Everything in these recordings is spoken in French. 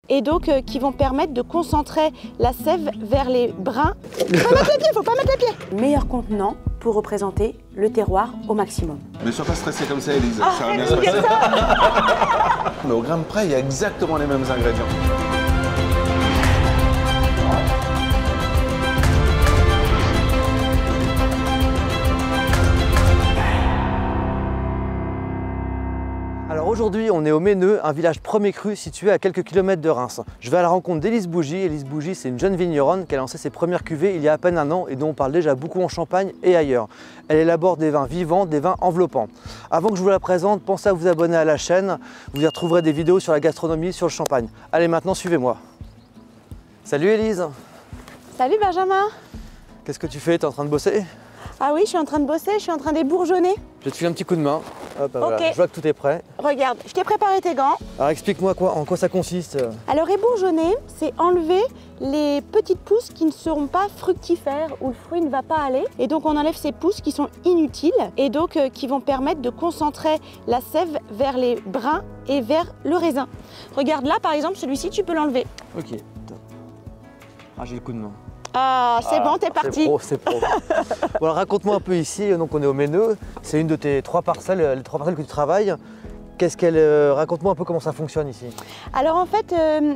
et donc qui vont permettre de concentrer la sève vers les brins. Faut pas mettre les pieds, faut pas mettre les pieds. Meilleur contenant pour représenter le terroir au maximum. Mais sois pas stressée comme ça, Élise. Ah, ça va bien se passer. Mais au gramme près, il y a exactement les mêmes ingrédients. Alors aujourd'hui, on est au Méneux, un village premier cru situé à quelques kilomètres de Reims. Je vais à la rencontre d'Élise Bougie. Élise Bougie, c'est une jeune vigneronne qui a lancé ses premières cuvées il y a à peine un an et dont on parle déjà beaucoup en Champagne et ailleurs. Elle élabore des vins vivants, des vins enveloppants. Avant que je vous la présente, pensez à vous abonner à la chaîne. Vous y retrouverez des vidéos sur la gastronomie, sur le champagne. Allez, maintenant, suivez-moi. Salut Élise. Salut Benjamin. Qu'est-ce que tu fais? Tu es en train de bosser? Ah oui, je suis en train de bosser, je suis en train d'ébourgeonner. Je vais te filer un petit coup de main. Hop, Ok. voilà. Je vois que tout est prêt. Regarde, je t'ai préparé tes gants. Alors explique-moi en quoi ça consiste. Alors ébourgeonner, c'est enlever les petites pousses qui ne seront pas fructifères, où le fruit ne va pas aller. Et donc on enlève ces pousses qui sont inutiles et donc qui vont permettre de concentrer la sève vers les brins et vers le raisin. Regarde là par exemple, celui-ci tu peux l'enlever. Ok, top. Ah, j'ai le coup de main. Ah, c'est bon, t'es parti. C'est pro. Bon, alors raconte-moi un peu ici, donc on est au Méneux, c'est une de tes trois parcelles, les trois parcelles que tu travailles. Raconte-moi un peu comment ça fonctionne ici. Alors en fait,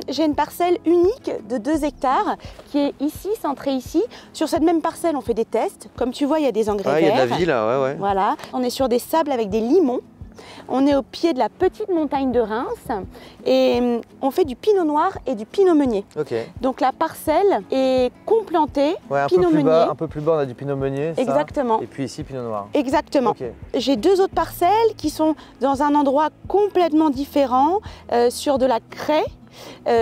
j'ai une parcelle unique de 2 hectares qui est ici, centrée ici. Sur cette même parcelle, on fait des tests. Comme tu vois, il y a des engrais verts. Il y a de la vie là, ouais. Voilà, on est sur des sables avec des limons. On est au pied de la petite montagne de Reims et on fait du pinot noir et du pinot meunier. Ok. Donc la parcelle est complantée Ouais, pinot meunier. Un peu plus bas, on a du pinot meunier. Exactement. Ça. Et puis ici, pinot noir. Exactement. Okay. J'ai 2 autres parcelles qui sont dans un endroit complètement différent, sur de la craie.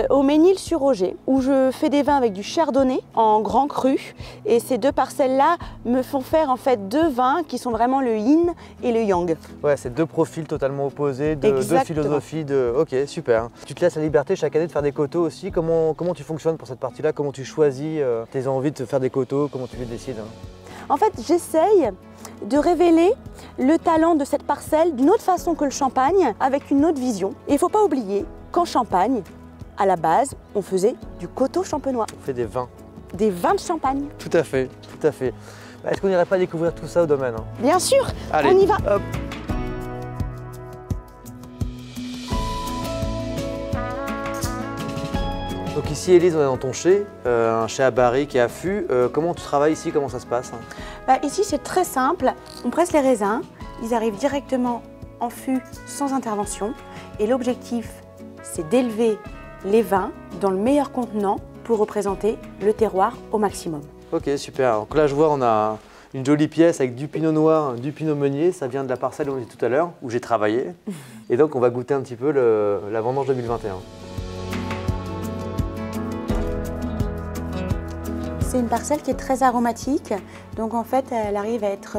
Au Ménil-sur-Oger, où je fais des vins avec du chardonnay en grand cru. Et ces 2 parcelles-là me font faire en fait 2 vins qui sont vraiment le yin et le yang. Ouais, c'est 2 profils totalement opposés, 2 philosophies. Ok, super. Tu te laisses la liberté chaque année de faire des coteaux aussi. Comment tu fonctionnes pour cette partie-là? Comment tu choisis tes envies de faire des coteaux? Comment tu les décides? En fait, j'essaye de révéler le talent de cette parcelle d'une autre façon que le champagne, avec une autre vision. Et il ne faut pas oublier qu'en Champagne, à la base, on faisait du coteau champenois. On fait des vins. Des vins de champagne. Tout à fait, tout à fait. Est-ce qu'on n'irait pas découvrir tout ça au domaine? Bien sûr. Allez, on y va. Hop. Donc ici, Élise, on est dans ton chai, un chai à barrique et à fût. Comment tu travailles ici? Comment ça se passe? Ici, c'est très simple. On presse les raisins. Ils arrivent directement en fût sans intervention. Et l'objectif, c'est d'élever les vins dans le meilleur contenant pour représenter le terroir au maximum. Ok, super. Donc là, je vois, on a une jolie pièce avec du pinot noir, du pinot meunier. Ça vient de la parcelle où on était tout à l'heure, où j'ai travaillé. Et donc, on va goûter un petit peu la vendange 2021. C'est une parcelle qui est très aromatique, donc en fait elle arrive à être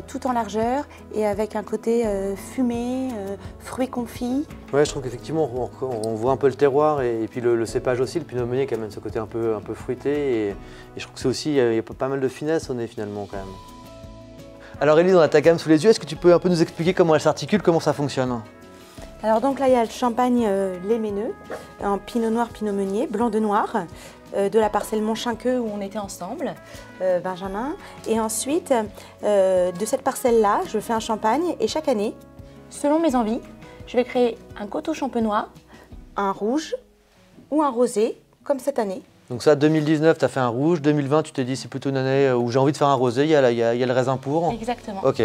tout en largeur et avec un côté fumé, fruits confits. Ouais, je trouve qu'effectivement on voit un peu le terroir et puis le cépage aussi, le pinot meunier qui amène ce côté un peu fruité et je trouve que c'est aussi, il y a pas mal de finesse au nez finalement quand même. Alors Élise, on a ta gamme sous les yeux, est-ce que tu peux un peu nous expliquer comment elle s'articule, comment ça fonctionne? Alors donc là il y a le champagne Les Méneux, en pinot noir, pinot meunier, blanc de noir. De la parcelle Montchinqueux où on était ensemble, Benjamin. Et ensuite, de cette parcelle-là, je fais un champagne et chaque année, selon mes envies, je vais créer un coteau champenois, un rouge ou un rosé, comme cette année. Donc ça, 2019, tu as fait un rouge, 2020, tu t'es dit c'est plutôt une année où j'ai envie de faire un rosé, il y a le raisin pour. Exactement. Ok.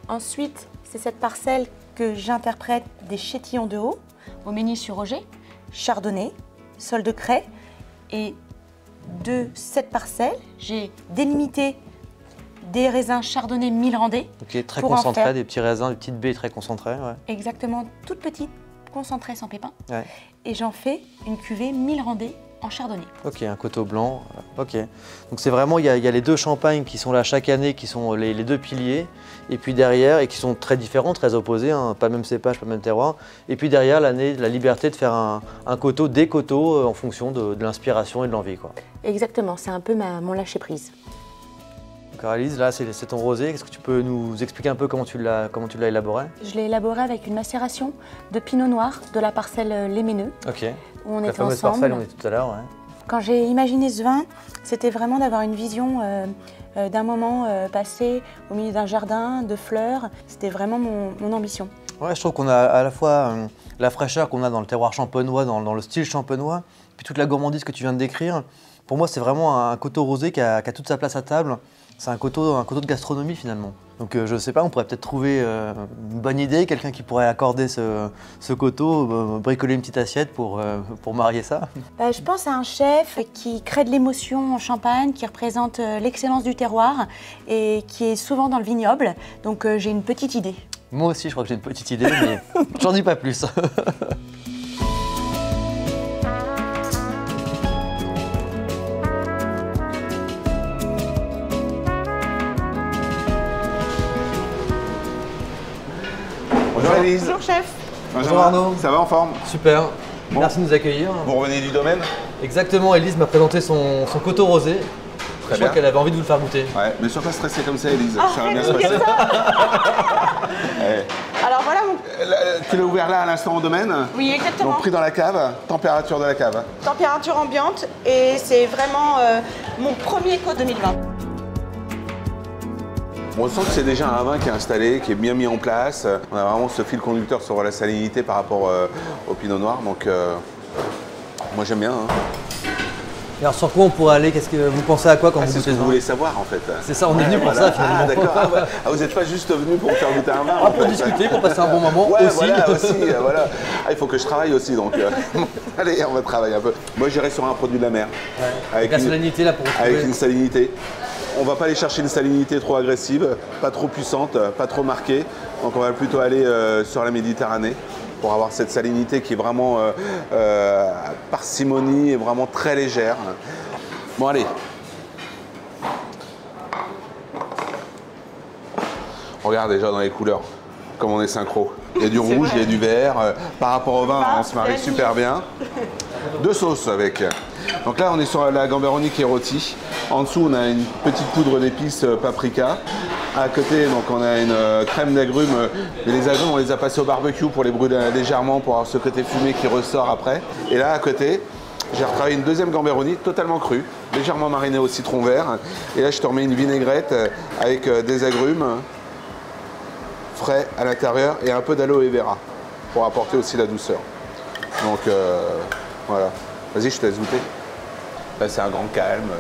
Ensuite, c'est cette parcelle que j'interprète des chétillons de haut, au Ménil-sur-Oger, chardonnay, sol de craie. Et de cette parcelle, j'ai délimité des raisins chardonnay millandais. Ok, très concentrés, des petits raisins, des petites baies très concentrées. Ouais. Exactement, toutes petites, concentrées sans pépins. Ouais. Et j'en fais une cuvée millandais en chardonnay. Ok, un coteau blanc. Ok. Donc c'est vraiment, il y a les 2 champagnes qui sont là chaque année, qui sont les 2 piliers. Et puis derrière, et qui sont très différents, très opposés, hein, pas le même cépage, pas le même terroir. Et puis derrière, l'année, la liberté de faire un coteau, des coteaux en fonction de l'inspiration et de l'envie. Exactement, c'est un peu mon lâcher prise. Donc D'accord, Élise, là c'est ton rosé. Est-ce que tu peux nous expliquer un peu comment tu l'as élaboré? Je l'ai élaboré avec une macération de pinot noir de la parcelle Les Méneux. Ok. Où on la était fameuse ensemble. parcelle, on est tout à l'heure. Ouais. Quand j'ai imaginé ce vin, c'était vraiment d'avoir une vision d'un moment passé au milieu d'un jardin, de fleurs. C'était vraiment mon ambition. Ouais, je trouve qu'on a à la fois la fraîcheur qu'on a dans le terroir champenois, dans le style champenois, puis toute la gourmandise que tu viens de décrire. Pour moi, c'est vraiment un coteau rosé qui a toute sa place à table. C'est un coteau de gastronomie finalement. Donc je sais pas, on pourrait peut-être trouver une bonne idée, quelqu'un qui pourrait accorder ce coteau, bricoler une petite assiette pour marier ça. Je pense à un chef qui crée de l'émotion en Champagne, qui représente l'excellence du terroir et qui est souvent dans le vignoble. Donc j'ai une petite idée. Moi aussi, je crois que j'ai une petite idée, mais j'en dis pas plus. Bonjour Élise. Bonjour chef. Bonjour Arnaud. Ça va en forme? Super, Bon. Merci de nous accueillir. Vous revenez du domaine? Exactement, Élise m'a présenté son coteau rosé. Très je crois bien. qu'elle avait envie de vous le faire goûter. Ouais, mais sois pas stressé comme ça Élise, ça va bien se passer. Ouais. Alors voilà Tu l'as ouvert là à l'instant au domaine? Oui, exactement. Donc pris dans la cave, température de la cave. Température ambiante et c'est vraiment mon premier co 2020. On sent que c'est déjà un vin qui est installé, qui est bien mis en place. On a vraiment ce fil conducteur sur la salinité par rapport au pinot noir. Donc moi j'aime bien. Hein. Et alors sur quoi on pourrait aller? Qu'est-ce que vous pensez à quoi quand vous C'est ce goûtez que ce vous vin? voulez savoir en fait. C'est ça, on est venu pour ça finalement. Ah d'accord, vous n'êtes pas juste venu pour me faire goûter un vin. en Pour fait. discuter, pour passer un bon moment Ouais, aussi. voilà, aussi, voilà. Ah, il faut que je travaille aussi, donc allez, on va travailler un peu. Moi, j'irai sur un produit de la mer. Ouais. Avec La une- salinité là pour retrouver. Avec une salinité. On va pas aller chercher une salinité trop agressive, pas trop puissante, pas trop marquée. Donc on va plutôt aller sur la Méditerranée pour avoir cette salinité qui est vraiment parcimonie et vraiment très légère. Bon allez. Regarde déjà dans les couleurs, comme on est synchro. Il y a du rouge, il y a du vert. Par rapport au vin, on se marie super bien. Deux sauces avec. Donc là, on est sur la gamberoni qui est rôtie. En dessous, on a une petite poudre d'épices paprika. À côté, donc, on a une crème d'agrumes. Mais les agrumes, on les a passés au barbecue pour les brûler légèrement, pour avoir ce côté fumé qui ressort après. Et là, à côté, j'ai retravaillé une deuxième gamberoni totalement crue, légèrement marinée au citron vert. Et là, je te remets une vinaigrette avec des agrumes frais à l'intérieur et un peu d'aloe vera pour apporter aussi la douceur. Donc voilà. Vas-y, je te laisse goûter. Là, c'est un grand calme.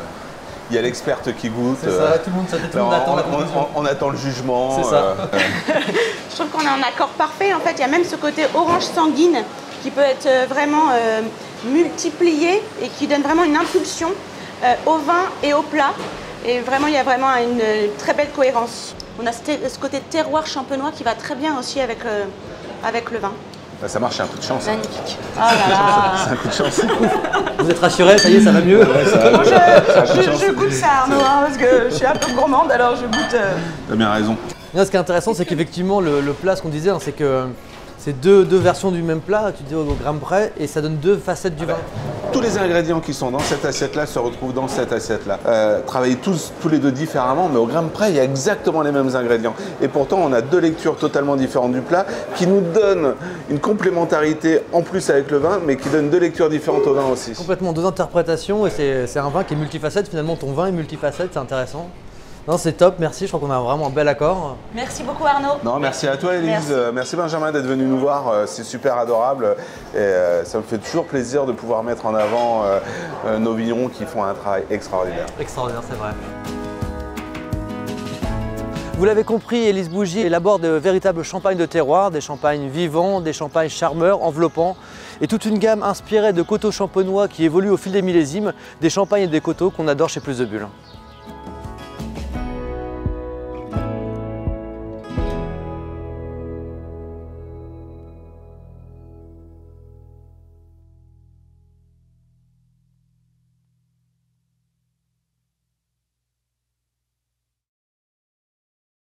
Il y a l'experte qui goûte. C'est ça, tout le monde attend la conclusion. On attend le jugement. C'est ça. Je trouve qu'on est en accord parfait. En fait, il y a même ce côté orange sanguine qui peut être vraiment multiplié et qui donne vraiment une impulsion au vin et au plat. Et vraiment, il y a vraiment une très belle cohérence. On a ce côté terroir champenois qui va très bien aussi avec le vin. Bah, ça marche, c'est un coup de chance. Magnifique. Oh là là. C'est un coup de chance. Vous êtes rassurés, ça y est, ça va mieux? Ouais, ça va Moi, mieux. C'est un coup de chance. je goûte ça, Arnaud, hein, parce que je suis un peu gourmande, alors je goûte. T'as bien raison. Non, ce qui est intéressant, c'est qu'effectivement, le plat, ce qu'on disait, hein, c'est que c'est deux versions du même plat, tu dis au gramme près, et ça donne deux facettes du vin. Tous les ingrédients qui sont dans cette assiette-là se retrouvent dans cette assiette-là. Travaillés tous les deux différemment, mais au gramme près, il y a exactement les mêmes ingrédients. Et pourtant, on a deux lectures totalement différentes du plat qui nous donnent une complémentarité en plus avec le vin, mais qui donnent deux lectures différentes au vin aussi. Complètement deux interprétations, et c'est un vin qui est multifacette. Finalement, ton vin est multifacette, c'est intéressant. Non, c'est top, merci, je crois qu'on a vraiment un bel accord. Merci beaucoup, Arnaud. Non, merci à toi, Élise. Merci. Merci Benjamin d'être venu nous voir. C'est super adorable. Et ça me fait toujours plaisir de pouvoir mettre en avant nos vignerons qui font un travail extraordinaire. Extraordinaire, c'est vrai. Vous l'avez compris, Élise Bougy élabore de véritables champagnes de terroir, des champagnes vivants, des champagnes charmeurs, enveloppants, et toute une gamme inspirée de coteaux champenois qui évoluent au fil des millésimes, des champagnes et des coteaux qu'on adore chez Plus de Bulles.